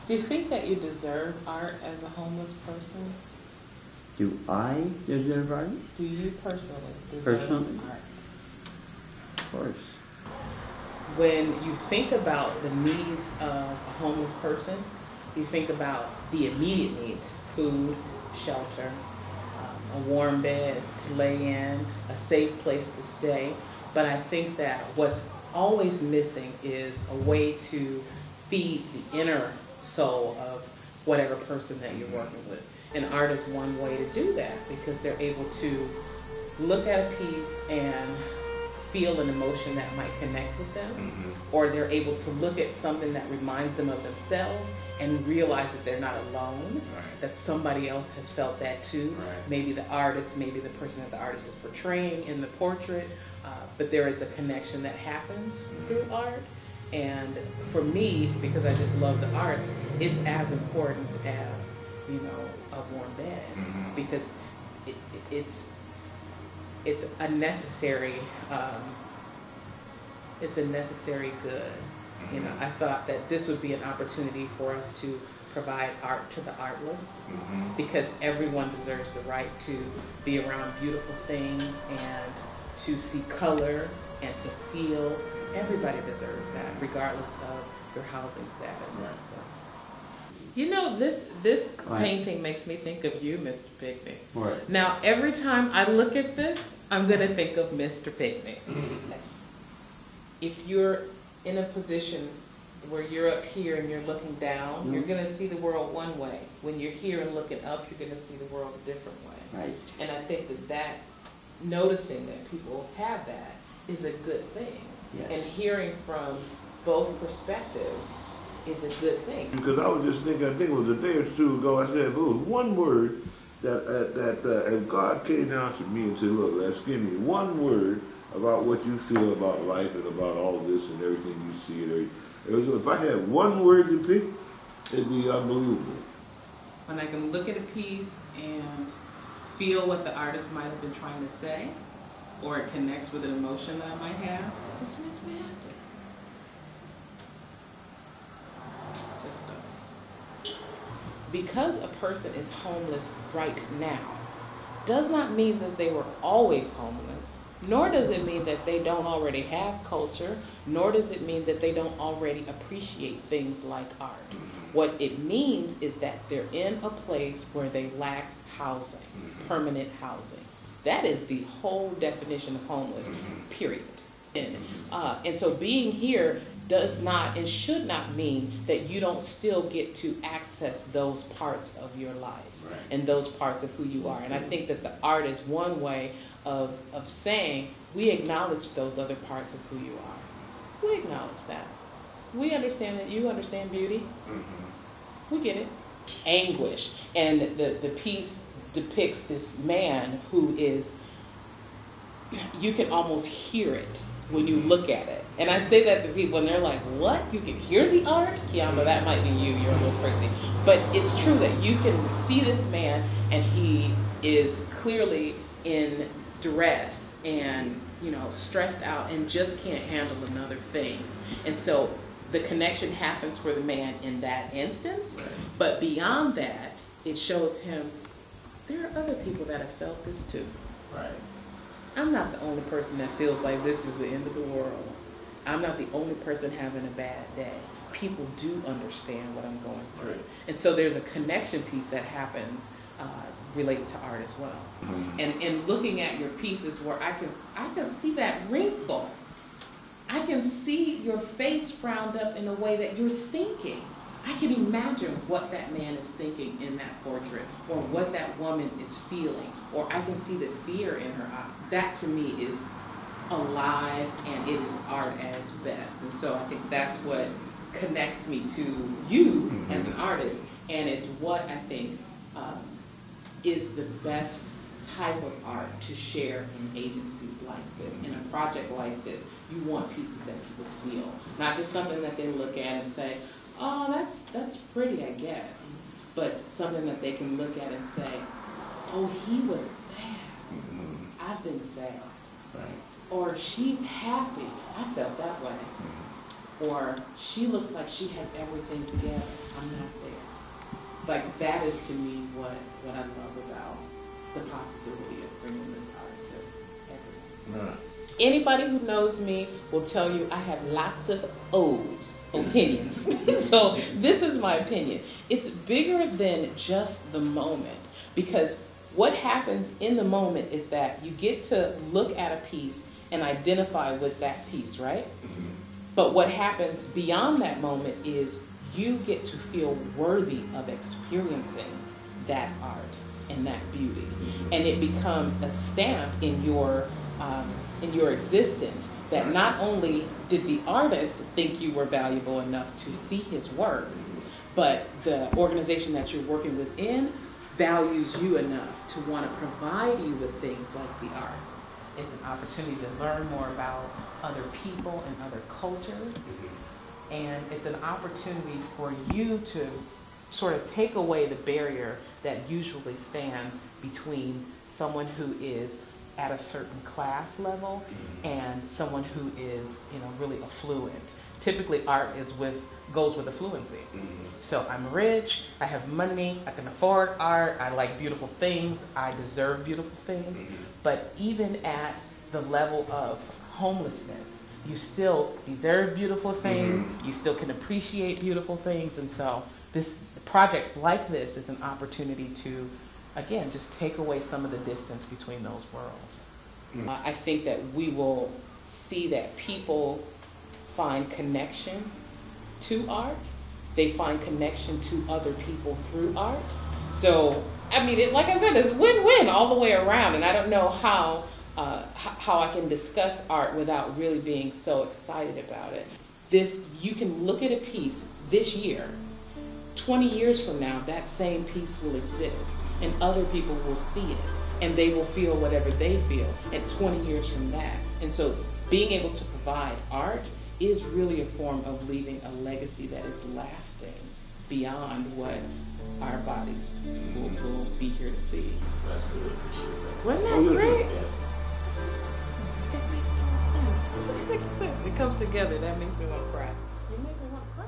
Do you think that you deserve art as a homeless person? Do I deserve art? Do you personally deserve art? Of course. When you think about the needs of a homeless person, you think about the immediate needs: food, shelter, a warm bed to lay in, a safe place to stay. But I think that what's always missing is a way to feed the inner soul of whatever person that you're working with. And art is one way to do that, because they're able to look at a piece and feel an emotion that might connect with them, or they're able to look at something that reminds them of themselves and realize that they're not alone, that somebody else has felt that too. Maybe the artist, maybe the person that the artist is portraying in the portrait, but there is a connection that happens through art. And for me, because I just love the arts, it's as important as, a warm bed, because it's a necessary good. I thought that this would be an opportunity for us to provide art to the artless, because everyone deserves the right to be around beautiful things and to see color and to feel. Everybody deserves that, regardless of your housing status. Right. So. This painting makes me think of you, Mr. Picnic. Right. Now, every time I look at this, I'm going to think of Mr. Picnic. If you're in a position where you're up here and you're looking down, you're going to see the world one way. When you're here and looking up, you're going to see the world a different way. Right. And I think that noticing that people have that is a good thing. Yes. And hearing from both perspectives is a good thing. Because I was just thinking, I think it was a day or two ago, I said, if it was one word and God came down to me and said, look, let's give me one word about what you feel about life and about all this and everything you see. And everything. If I had one word to pick, it'd be unbelievable. When I can look at a piece and feel what the artist might have been trying to say, or it connects with an emotion that I might have, it just makes me happy. Just does. Because a person is homeless right now does not mean that they were always homeless, nor does it mean that they don't already have culture, nor does it mean that they don't already appreciate things like art. What it means is that they're in a place where they lack housing, permanent housing. That is the whole definition of homeless, period. And so being here does not and should not mean that you don't still get to access those parts of your life and those parts of who you are. And I think that the art is one way of saying we acknowledge those other parts of who you are. We acknowledge that. We understand that you understand beauty. We get it. Anguish. And the piece depicts this man who is, you can almost hear it when you look at it. And I say that to people and they're like, what? You can hear the art? Kiantha, that might be you. You're a little crazy. But it's true that you can see this man and he is clearly in duress and, stressed out and just can't handle another thing. And so the connection happens for the man in that instance. But beyond that, it shows him there are other people that have felt this too. Right. I'm not the only person that feels like this is the end of the world. I'm not the only person having a bad day. People do understand what I'm going through. Right. And so there's a connection piece that happens related to art as well. And looking at your pieces where I can see that wrinkle. I can see your face frowned up in a way that you're thinking. I can imagine what that man is thinking in that portrait, or what that woman is feeling, or I can see the fear in her eye. That to me is alive, and it is art as best. And so I think that's what connects me to you as an artist, and it's what I think is the best type of art to share in agencies like this. In a project like this, you want pieces that people feel, not just something that they look at and say, oh, that's pretty, I guess. But something that they can look at and say, oh, he was sad. I've been sad. Right. Or she's happy. I felt that way. or she looks like she has everything together. I'm not there. Like, that is to me what I love about the possibility of bringing this art to everyone. Right. Anybody who knows me will tell you I have lots of opinions. So this is my opinion. It's bigger than just the moment, because what happens in the moment is that you get to look at a piece and identify with that piece, right? But what happens beyond that moment is you get to feel worthy of experiencing that art and that beauty. And it becomes a stamp in your existence that not only did the artist think you were valuable enough to see his work, but the organization that you're working within values you enough to want to provide you with things like the art. It's an opportunity to learn more about other people and other cultures. And it's an opportunity for you to sort of take away the barrier that usually stands between someone who is at a certain class level and someone who is, really affluent. Typically, art goes with affluency. So I'm rich, I have money, I can afford art, I like beautiful things, I deserve beautiful things. But even at the level of homelessness, you still deserve beautiful things, you still can appreciate beautiful things. And so projects like this is an opportunity to, again, just take away some of the distance between those worlds. I think that we will see that people find connection to art. They find connection to other people through art. So, like I said, it's win-win all the way around. And I don't know how I can discuss art without really being so excited about it. You can look at a piece this year. 20 years from now, that same piece will exist, and other people will see it, and they will feel whatever they feel at 20 years from that. And so being able to provide art is really a form of leaving a legacy that is lasting beyond what our bodies will be here to see. That's good. Appreciate that. Wasn't that great? Yes. This is awesome. It makes no sense. It just makes sense. It comes together. That makes me want to cry. You make me want to cry.